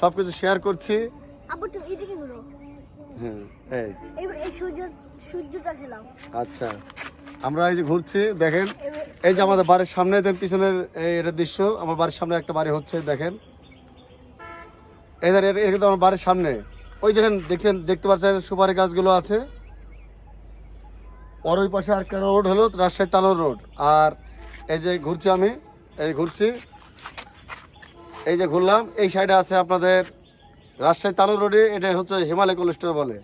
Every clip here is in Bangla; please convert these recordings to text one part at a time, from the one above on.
সবকিছু শেয়ার করছি। আব্বু তুমি এদিকে ঘুরো। হ্যাঁ এই সূর্যটা ছিলাম। আচ্ছা, আমরা এই যে ঘুরছি দেখেন, এই যে আমাদের বাড়ির সামনে পিছনের এটা দৃশ্য। আমার বাড়ির সামনে একটা বাড়ি হচ্ছে দেখেন, এটা কিন্তু আমার বাড়ির সামনে। ওই যেখানে দেখতে পাচ্ছেন সুপারি গাছগুলো আছে, ওর ওই পাশে আরেকটা রোড হলো রাজশাহী তালোর রোড। আর এই যে ঘুরছি আমি, এই ঘুরছি, এই যে ঘুরলাম, এই সাইডে আছে আপনাদের রাজশাহী তালোর রোডে, এটা হচ্ছে হিমালয় কোল্ড স্টোর বলে।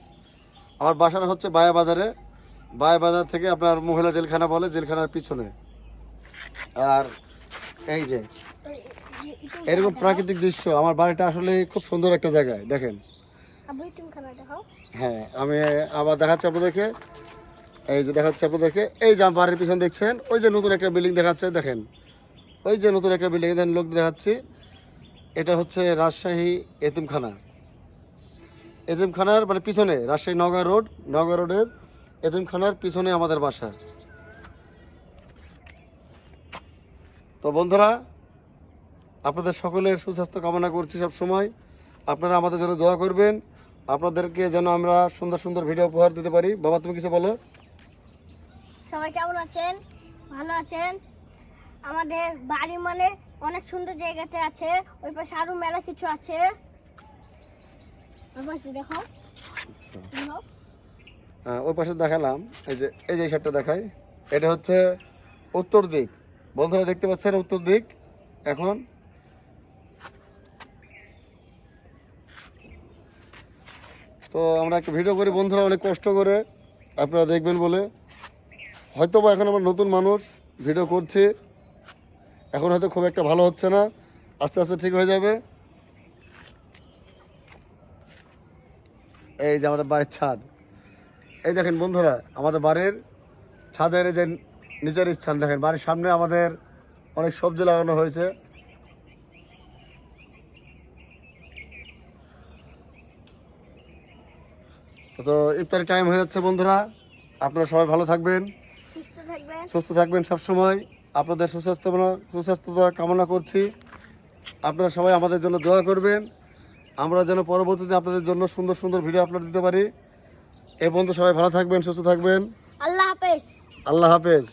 আমার বাসাটা হচ্ছে বায়া বাজারে, বায়া বাজার থেকে আপনার মহিলা জেলখানা বলে, জেলখানার পিছনে। আর এই যে এরকম প্রাকৃতিক দৃশ্য, আমার বাড়িটা আসলে খুব সুন্দর একটা জায়গায় দেখেন। আব্বু তুমি খানা দেখাও। হ্যাঁ, আমি আবার দেখাচ্ছি আপনাদেরকে, এই যে দেখাচ্ছি আপনাদেরকে, এই যে আমার বাড়ির পিছনে দেখছেন, ওই যে নতুন একটা বিল্ডিং দেখাচ্ছে দেখেন, ওই যে নতুন একটা বিল্ডিং দেখেন, লোক দেখাচ্ছি। এটা হচ্ছে রাজশাহী এতিমখানা। এতিমখানার মানে পিছনে রাজশাহী নওগাঁ রোডের এতিমখানার পিছনে আমাদের বাসা। তো বন্ধুরা, আপনাদের সকলের সুস্বাস্থ্য কামনা করছি সব সময়। আপনারা আমাদের জন্য দোয়া করবেন, আপনাদেরকে যেন আমরা সুন্দর সুন্দর ভিডিও উপহার দিতে পারি। বাবা তুমি কিছু বলো। সবাই কেমন আছেন? ভালো আছেন? আমাদের বাড়ি মানে অনেক সুন্দর জায়গাতে আছে, ওই পাশে আরো মেলা কিছু আছে। ওই পাশে দেখো। ওই পাশে দেখালাম, এই যে সাইডটা দেখাই, এটা হচ্ছে উত্তর দিক। বন্ধুরা দেখতে পাচ্ছেন উত্তর দিক। এখন তো আমরা একটা ভিডিও করি বন্ধুরা, অনেক কষ্ট করে, আপনারা দেখবেন বলে। হয়তো বা এখন আমরা নতুন মানুষ, ভিডিও করছি, এখন হয়তো খুব একটা ভালো হচ্ছে না, আস্তে আস্তে ঠিক হয়ে যাবে। এই যে আমাদের বাড়ির ছাদ, এই দেখেন বন্ধুরা, আমাদের বাড়ির ছাদের এই যে নিচের স্থান দেখেন, বাড়ির সামনে আমাদের অনেক সবজি লাগানো হয়েছে। তো ইফতারি টাইম হয়ে যাচ্ছে বন্ধুরা, আপনারা সবাই ভালো থাকবেন, সুস্থ থাকবেন সবসময়। আপনাদের সুস্বাস্থ্যতা কামনা করছি। আপনারা সবাই আমাদের জন্য দোয়া করবেন, আমরা যেন পরবর্তীতে আপনাদের জন্য সুন্দর সুন্দর ভিডিও আপলোড দিতে পারি। এই পর্যন্ত সবাই ভালো থাকবেন, সুস্থ থাকবেন। আল্লাহ হাফেজ। আল্লাহ হাফেজ।